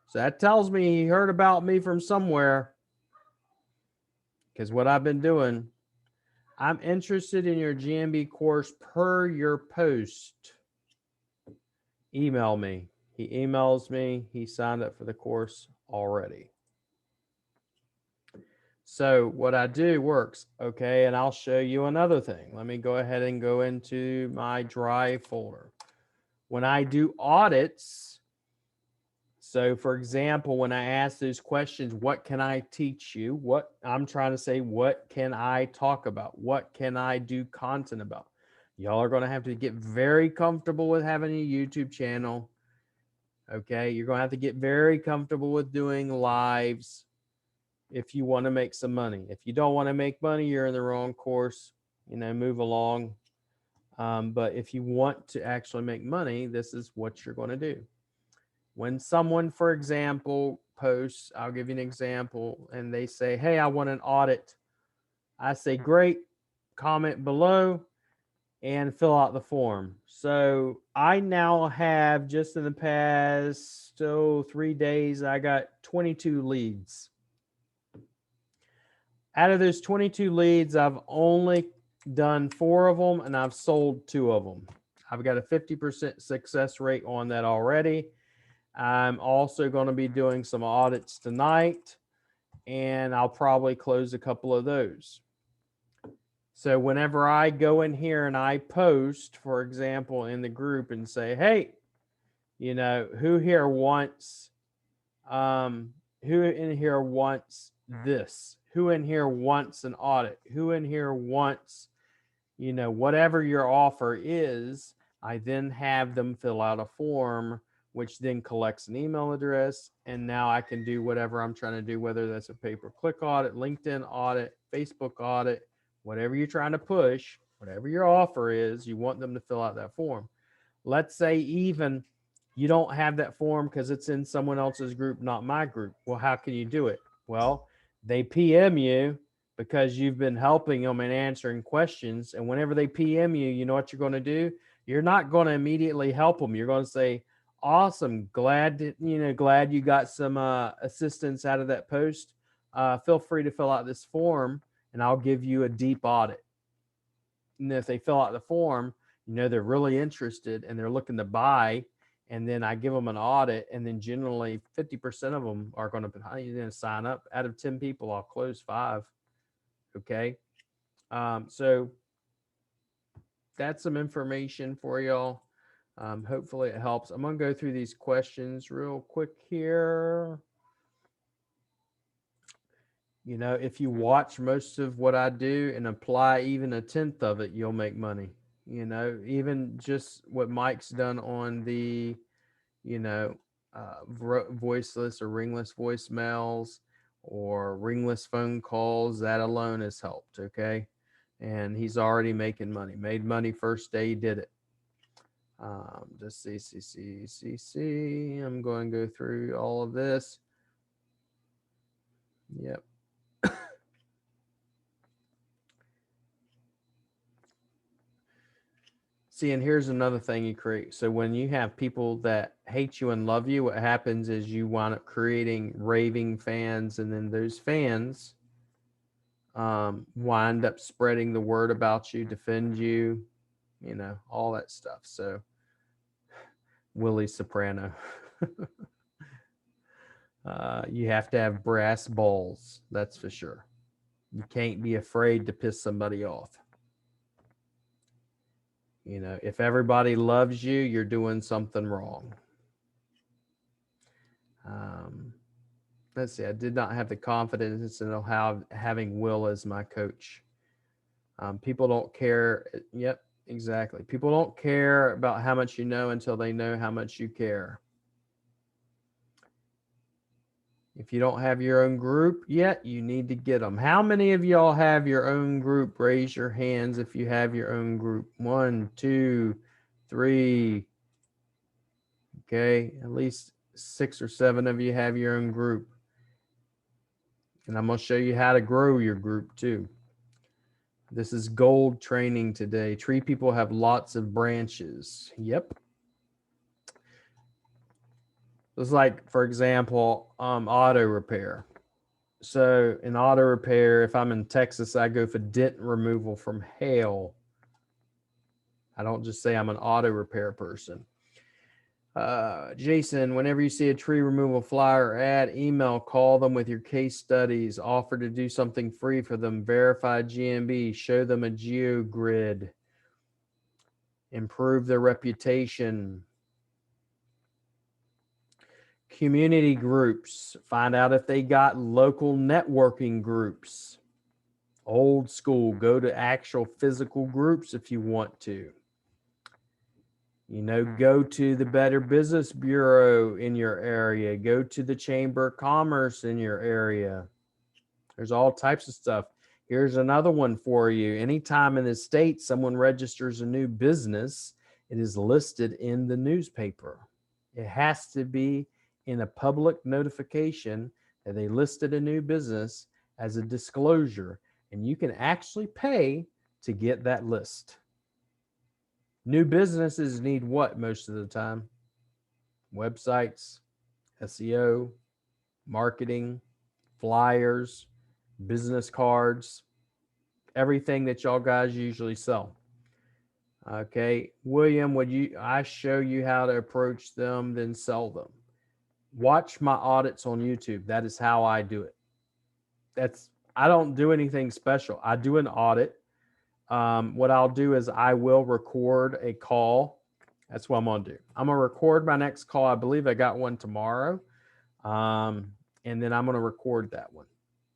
So that tells me he heard about me from somewhere. Because what I've been doing, I'm interested in your GMB course per your post. Email me. He emails me. He signed up for the course already. So what I do works. Okay. And I'll show you another thing. Let me go ahead and go into my Drive folder. When I do audits, so for example, when I ask those questions, what can I teach you? What I'm trying to say, what can I talk about? What can I do content about? Y'all are going to have to get very comfortable with having a YouTube channel. Okay. You're going to have to get very comfortable with doing lives if you want to make some money. If you don't want to make money, you're in the wrong course, you know, move along. But if you want to actually make money, this is what you're going to do. When someone, for example, posts, I'll give you an example, and they say, hey, I want an audit. I say, great, comment below and fill out the form. So I now have, just in the past 3 days, I got 22 leads. Out of those 22 leads, I've only done 4 of them and I've sold 2 of them. I've got a 50% success rate on that already. I'm also going to be doing some audits tonight, and I'll probably close a couple of those. So whenever I go in here and I post, for example, in the group and say, hey, you know, who here wants, who in here wants this? Who in here wants an audit? Who in here wants, you know, whatever your offer is, I then have them fill out a form, which then collects an email address. And now I can do whatever I'm trying to do, whether that's a pay-per-click audit, LinkedIn audit, Facebook audit, whatever you're trying to push, whatever your offer is, you want them to fill out that form. Let's say even you don't have that form because it's in someone else's group, not my group. Well, how can you do it? Well, they PM you because you've been helping them and answering questions. And whenever they PM you, you know what you're going to do? You're not going to immediately help them. You're going to say, awesome, glad you got some assistance out of that post. Feel free to fill out this form and I'll give you a deep audit. And if they fill out the form, they're really interested and they're looking to buy, and then I give them an audit, and then generally 50% of them are going to sign up. Out of 10 people, I'll close 5. Okay. So that's some information for y'all. Hopefully it helps. I'm going to go through these questions real quick here. If you watch most of what I do and apply even a 1/10 of it, you'll make money. Even just what Mike's done on the, voiceless or ringless voicemails or ringless phone calls, that alone has helped. Okay. And he's already making money, made money first day he did it. Just see. I'm going to go through all of this. Yep. See, and here's another thing you create. So when you have people that hate you and love you, what happens is you wind up creating raving fans, and then those fans wind up spreading the word about you, defend you, all that stuff. So Willie Soprano. You have to have brass balls, that's for sure. You can't be afraid to piss somebody off. If everybody loves you, you're doing something wrong. Let's see. I did not have the confidence in having Will as my coach. People don't care. Yep, exactly. People don't care about how much you know until they know how much you care. If you don't have your own group yet, you need to get them. How many of y'all have your own group? Raise your hands if you have your own group. 1, 2, 3. Okay, at least 6 or 7 of you have your own group. And I'm going to show you how to grow your group too. This is gold training today. Tree people have lots of branches. Yep. It's like, for example, auto repair. So in auto repair, if I'm in Texas, I go for dent removal from hail. I don't just say I'm an auto repair person. Jason, whenever you see a tree removal flyer or ad, email, call them with your case studies, offer to do something free for them, verify GMB, show them a geogrid, improve their reputation. Community groups, find out if they got local networking groups. Old school, go to actual physical groups if you want to. Go to the Better Business Bureau in your area. Go to the Chamber of Commerce in your area. There's all types of stuff. Here's another one for you. Anytime in the state someone registers a new business, it is listed in the newspaper. It has to be in a public notification that they listed a new business as a disclosure, and you can actually pay to get that list. New businesses need what most of the time? Websites, SEO, marketing, flyers, business cards, everything that y'all guys usually sell. Okay, William, I show you how to approach them, then sell them. Watch my audits on YouTube. That is how I do it. I don't do anything special. I do an audit. What I'll do is I will record a call. That's what I'm going to do. I'm going to record my next call. I believe I got one tomorrow. And then I'm going to record that one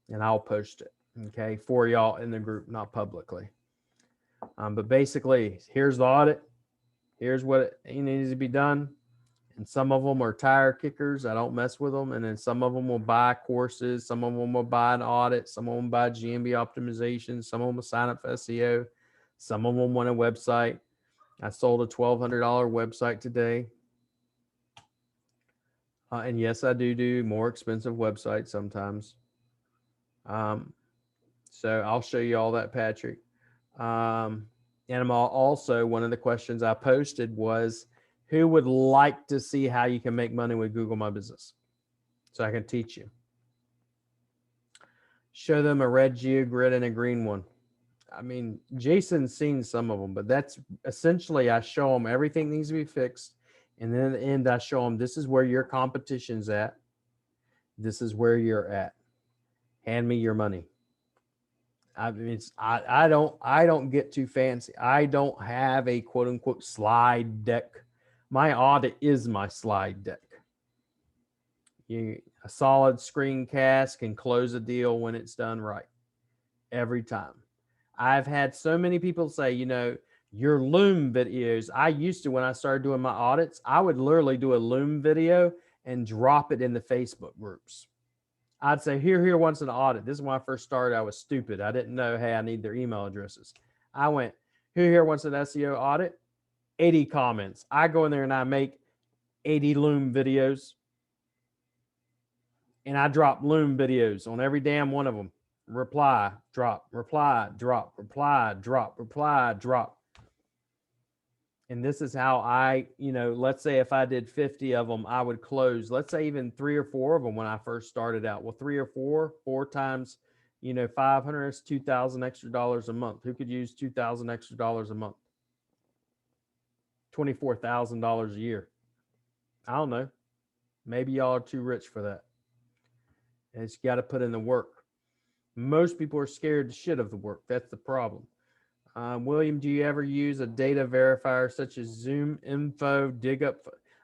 and I'll post it. Okay. For y'all in the group, not publicly. But basically, here's the audit. Here's what it needs to be done. And some of them are tire kickers. I don't mess with them. And then some of them will buy courses. Some of them will buy an audit. Some of them buy GMB optimization. Some of them will sign up for SEO. Some of them want a website. I sold a $1,200 website today. And yes, I do more expensive websites sometimes. So I'll show you all that, Patrick. And I'm also, one of the questions I posted was, who would like to see how you can make money with Google My Business? So I can teach you. Show them a red GeoGrid and a green one. I mean, Jason's seen some of them, but that's essentially, I show them everything needs to be fixed. And then at the end, I show them, this is where your competition's at. This is where you're at. Hand me your money. I mean, I don't get too fancy. I don't have a quote unquote slide deck. My audit is my slide deck. A solid screencast can close a deal when it's done right. Every time. I've had so many people say, your Loom videos. I used to, when I started doing my audits, I would literally do a Loom video and drop it in the Facebook groups. I'd say, here wants an audit. This is when I first started. I was stupid. I didn't know, hey, I need their email addresses. I went, here wants an SEO audit. 80 comments. I go in there and I make 80 Loom videos. And I drop Loom videos on every damn one of them. Reply, drop, reply, drop, reply, drop, reply, drop. And this is how I, let's say if I did 50 of them, I would close, let's say even 3 or 4 of them when I first started out. Well, 3 or 4 times, 500 is $2,000 extra dollars a month. Who could use $2,000 extra dollars a month? $24,000 a year. I don't know. Maybe y'all are too rich for that. And it's got to put in the work. Most people are scared to shit of the work. That's the problem. William, do you ever use a data verifier such as Zoom Info, DigUp?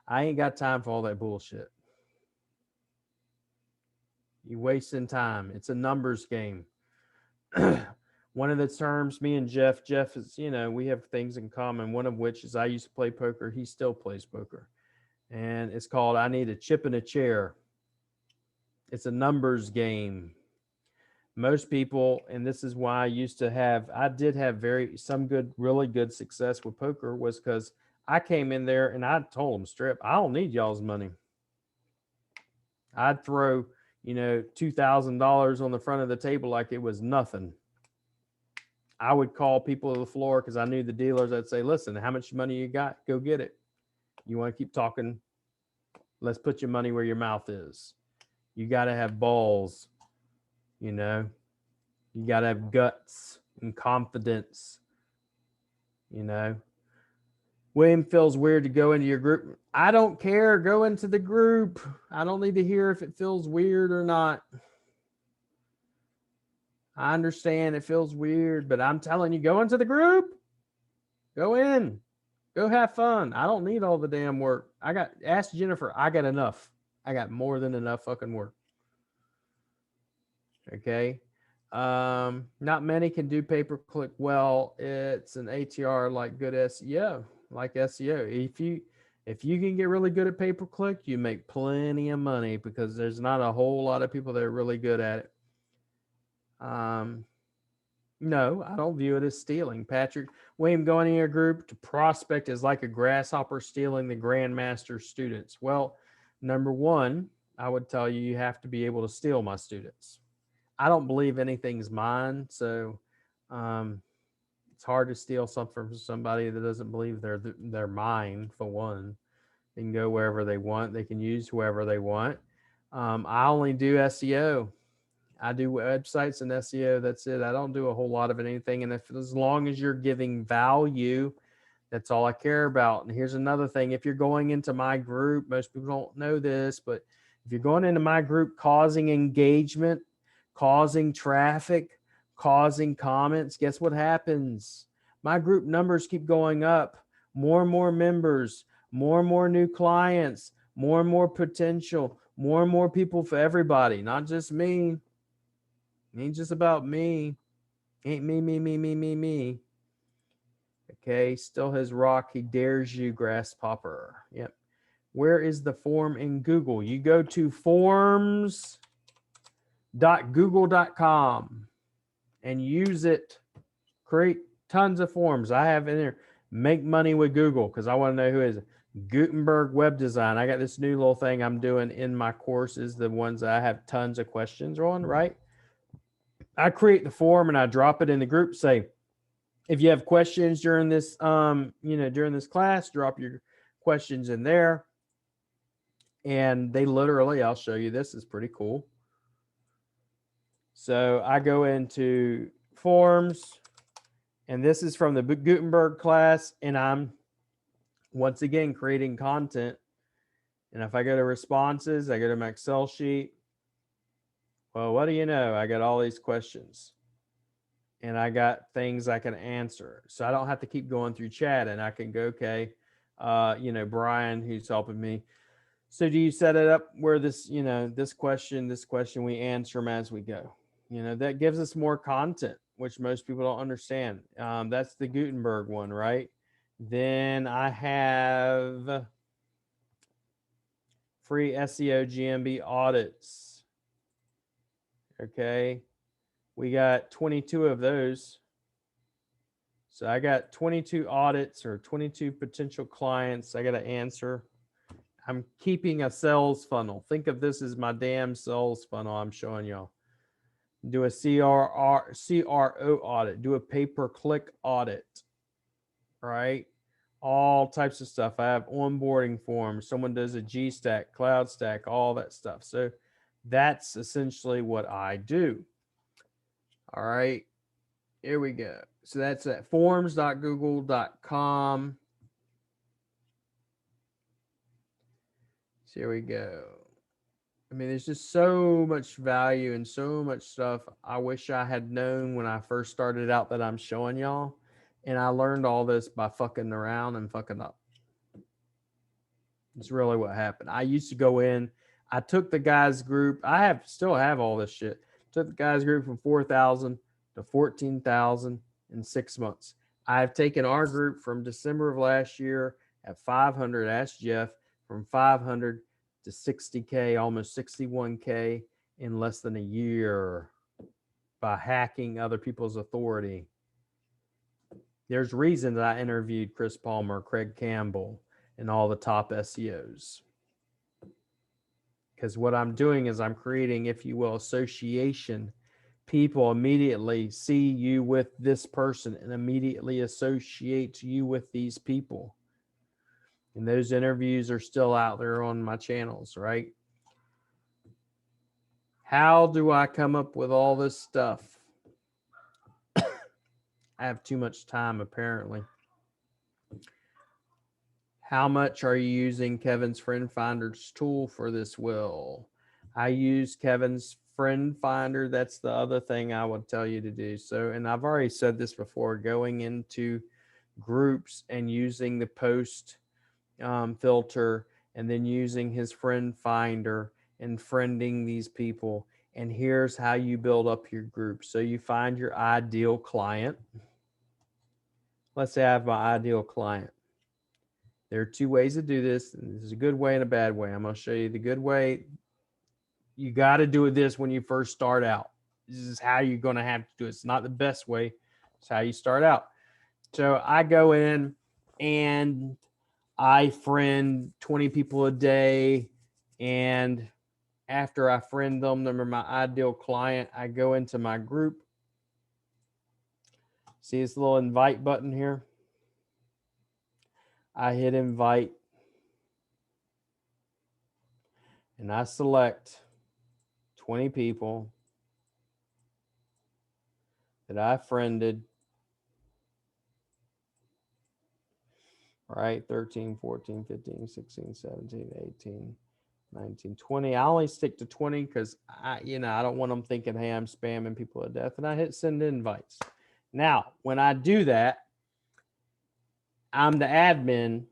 I ain't got time for all that bullshit. You're wasting time. It's a numbers game. One of the terms, me and Jeff is, we have things in common. One of which is I used to play poker. He still plays poker. And it's called, I need a chip in a chair. It's a numbers game. Most people, and this is why I did have really good success with poker, was because I came in there and I told them straight, I don't need y'all's money. I'd throw, $2,000 on the front of the table like it was nothing. I would call people to the floor because I knew the dealers. I'd say, listen, how much money you got? Go get it. You want to keep talking? Let's put your money where your mouth is. You got to have balls. You got to have guts and confidence. William, feels weird to go into your group. I don't care. Go into the group. I don't need to hear if it feels weird or not. I understand it feels weird, but I'm telling you, go into the group. Go in. Go have fun. I don't need all the damn work. Ask Jennifer. I got enough. I got more than enough fucking work. Okay. Not many can do pay-per-click well. It's an ATR like good SEO, like SEO. If you can get really good at pay-per-click, you make plenty of money because there's not a whole lot of people that are really good at it. No, I don't view it as stealing. Patrick, William, going in your group to prospect is like a grasshopper stealing the grandmaster students. Well, number one, I would tell you, you have to be able to steal my students. I don't believe anything's mine, so it's hard to steal something from somebody that doesn't believe they're mine. For one, they can go wherever they want. They can use whoever they want. I only do SEO. I do websites and SEO. That's it. I don't do a whole lot of anything. And as long as you're giving value, that's all I care about. And here's another thing. If you're going into my group, most people don't know this, but if you're going into my group causing engagement, causing traffic, causing comments, guess what happens? My group numbers keep going up. More and more members, more and more new clients, more and more potential, more and more people for everybody, not just me. It ain't just about me. It ain't me. Okay, still his rock. He dares you, grasshopper. Yep. Where is the form in Google? You go to forms.google.com and use it. Create tons of forms. I have in there. Make money with Google because I want to know who is it. Gutenberg web design. I got this new little thing I'm doing in my courses, the ones that I have tons of questions on, right? I create the form and I drop it in the group. Say, if you have questions during this, during this class, drop your questions in there. And they literally, I'll show you this, is pretty cool. So I go into forms, and this is from the Gutenberg class, and I'm once again creating content. And if I go to responses, I go to my Excel sheet. Well, what do you know? I got all these questions and I got things I can answer. So I don't have to keep going through chat, and I can go, okay, Brian, who's helping me. So do you set it up where this question, we answer them as we go? That gives us more content, which most people don't understand. That's the Gutenberg one, right? Then I have free SEO GMB audits. Okay. We got 22 of those. So I got 22 audits or 22 potential clients I got to answer. I'm keeping a sales funnel. Think of this as my damn sales funnel I'm showing y'all. Do a CRO audit. Do a pay-per-click audit, right? All types of stuff. I have onboarding forms. Someone does a G-Stack, Cloud Stack, all that stuff. So that's essentially what I do. All right, here we go. So that's at forms.google.com. So here we go. I mean, there's just so much value and so much stuff I wish I had known when I first started out that I'm showing y'all. And I learned all this by fucking around and fucking up. It's really what happened. I used to go in, I took the guys group. I still have all this shit. Took the guys group from 4,000 to 14,000 in 6 months. I've taken our group from December of last year at 500. Ask Jeff, from 500 to 60K, almost 61K in less than a year by hacking other people's authority. There's reason that I interviewed Chris Palmer, Craig Campbell, and all the top SEOs. Because what I'm doing is I'm creating, if you will, association. People immediately see you with this person and immediately associate you with these people. And those interviews are still out there on my channels, right? How do I come up with all this stuff? I have too much time, apparently. How much are you using Kevin's Friend Finder's tool for this, Will? I use Kevin's Friend Finder. That's the other thing I would tell you to do. So, and I've already said this before, going into groups and using the post filter, and then using his Friend Finder and friending these people. And here's how you build up your group. So you find your ideal client. Let's say I have my ideal client. There are two ways to do this. And this is a good way and a bad way. I'm going to show you the good way. You got to do this when you first start out. This is how you're going to have to do it. It's not the best way. It's how you start out. So I go in and I friend 20 people a day. And after I friend them, they're my ideal client, I go into my group. See this little invite button here? I hit invite. And I select 20 people that I friended. Right, 13, 14, 15, 16, 17, 18, 19, 20. I only stick to 20 because I don't want them thinking, hey, I'm spamming people to death. And I hit send invites. Now, when I do that, I'm the admin,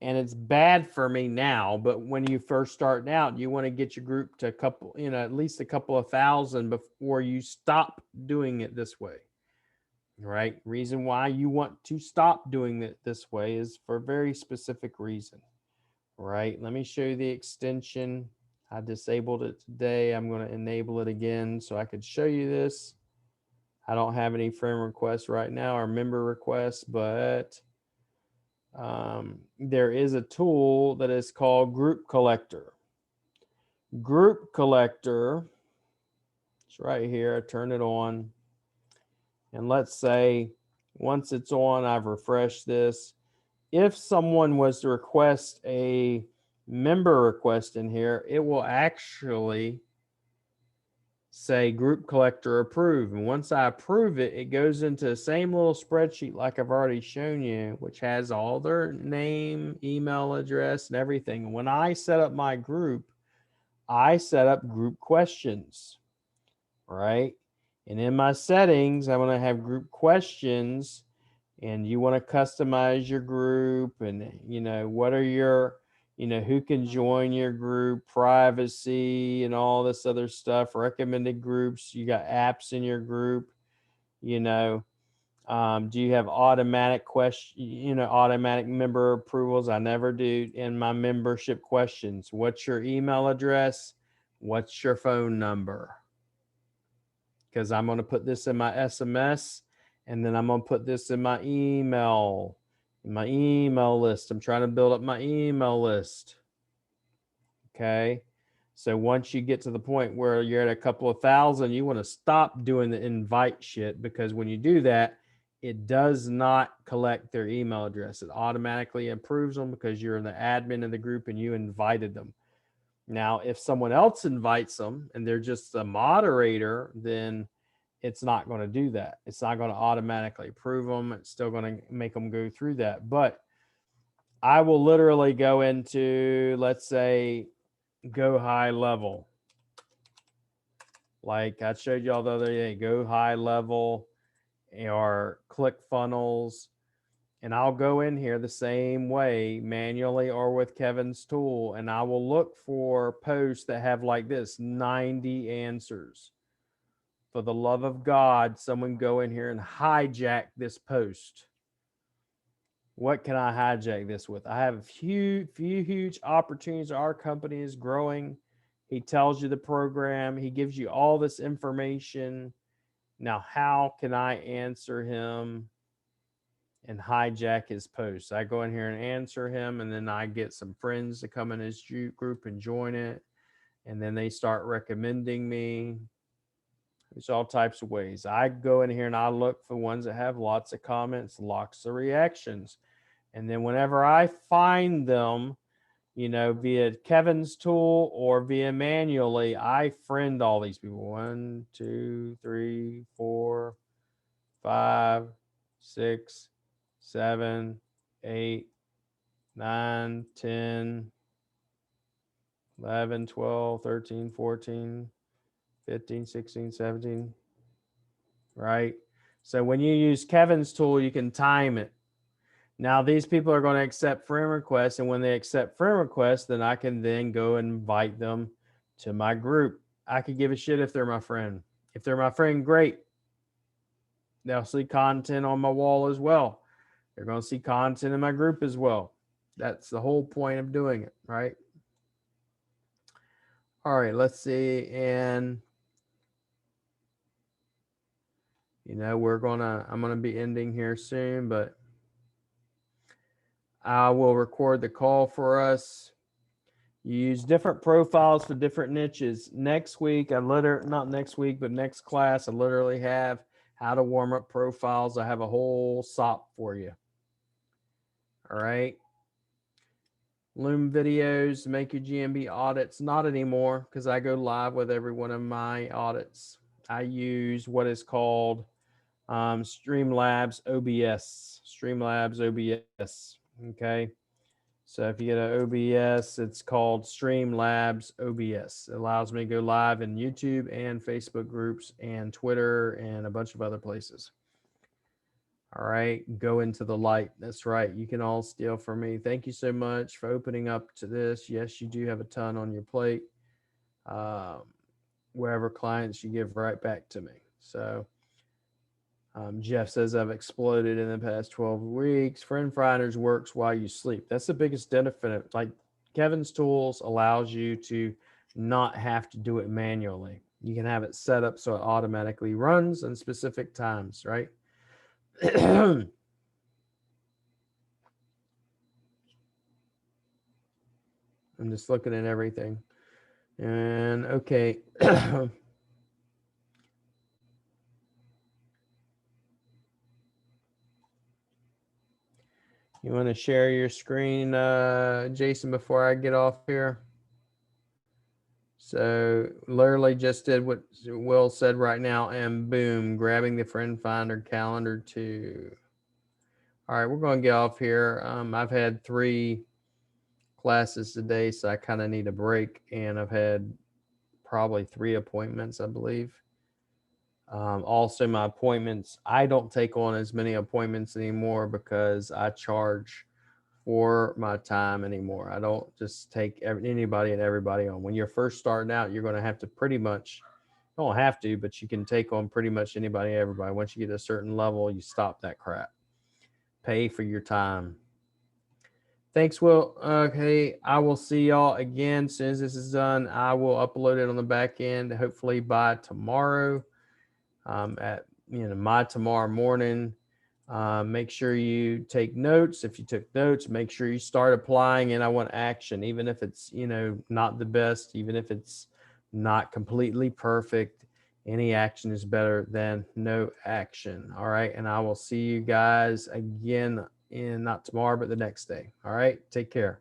and it's bad for me now. But when you first start out, you want to get your group to a couple, at least a couple of thousand before you stop doing it this way. right? Reason why you want to stop doing it this way is for a very specific reason, right? Let me show you the extension. I disabled it today. I'm going to enable it again so I could show you this. I don't have any friend requests right now or member requests, but there is a tool that is called Group Collector. Group Collector, it's right here. I turn it on. And let's say once it's on, I've refreshed this. If someone was to request a member request in here, it will actually say Group Collector approve. And once I approve it, it goes into the same little spreadsheet like I've already shown you, which has all their name, email address, and everything. When I set up my group, I set up group questions, right? And in my settings, I'm going to have group questions, and you want to customize your group, and what are your who can join your group, privacy, and all this other stuff, recommended groups. You got apps in your group. Do you have automatic automatic member approvals? I never do. In my membership questions, what's your email address, what's your phone number, because I'm going to put this in my SMS, and then I'm going to put this in my email list. I'm trying to build up my email list. Okay. So once you get to the point where you're at a couple of thousand, you want to stop doing the invite shit, because when you do that, it does not collect their email address. It automatically approves them because you're in the admin of the group and you invited them. Now, if someone else invites them and they're just a moderator, then it's not going to do that. It's not going to automatically approve them. It's still going to make them go through that. But I will literally go into, let's say, go high level. Like I showed y'all the other day, go high level or click funnels. And I'll go in here the same way, manually or with Kevin's tool, and I will look for posts that have like this 90 answers. For the love of God, someone go in here and hijack this post. What can I hijack this with? I have a few huge opportunities. Our company is growing. He tells you the program. He gives you all this information. Now, how can I answer him and hijack his post? I go in here and answer him, and then I get some friends to come in his group and join it. And then they start recommending me. There's all types of ways. I go in here and I look for ones that have lots of comments, lots of reactions. And then whenever I find them, via Kevin's tool or via manually, I friend all these people. 1, 2, 3, 4, 5, 6, 7, 8, 9, 10, 11, 12, 13, 14, 15, 16, 17, right? So when you use Kevin's tool, you can time it. Now, these people are going to accept friend requests, and when they accept friend requests, then I can then go and invite them to my group. I could give a shit if they're my friend. If they're my friend, great. They'll see content on my wall as well. They're going to see content in my group as well. That's the whole point of doing it, right? All right, let's see. And I'm going to be ending here soon, but I will record the call for us. You use different profiles for different niches. Next week, not next week, but next class, I literally have how to warm up profiles. I have a whole SOP for you. All right. Loom videos, make your GMB audits. Not anymore, because I go live with every one of my audits. I use what is called Streamlabs OBS. Streamlabs OBS. Okay. So if you get an OBS, it's called Streamlabs OBS. It allows me to go live in YouTube and Facebook groups and Twitter and a bunch of other places. All right, go into the light. That's right. You can all steal from me. Thank you so much for opening up to this. Yes, you do have a ton on your plate. Wherever clients, you give right back to me. So Jeff says, I've exploded in the past 12 weeks. Friend Finders works while you sleep. That's the biggest benefit. Like Kevin's tools allows you to not have to do it manually. You can have it set up so it automatically runs in specific times, right? I'm just looking at everything. And okay. You want to share your screen, Jason, before I get off here? So literally just did what Will said right now, and boom, grabbing the friend finder calendar too. All right, we're going to get off here. I've had 3 classes today, so I kind of need a break, and I've had probably 3 appointments, I believe. Also, my appointments, I don't take on as many appointments anymore because I charge for my time anymore. I don't just take anybody and everybody on. When you're first starting out, you're going to have to pretty much, don't have to, but you can take on pretty much anybody and everybody. Once you get to a certain level, you stop that crap. Pay for your time. Thanks, Will. Okay, I will see y'all again as soon as this is done. I will upload it on the back end, hopefully by tomorrow. At my tomorrow morning. Make sure you take notes. If you took notes, make sure you start applying. And I want action, even if it's not the best, even if it's not completely perfect. Any action is better than no action. All right, and I will see you guys again in not tomorrow, but the next day. All right, take care.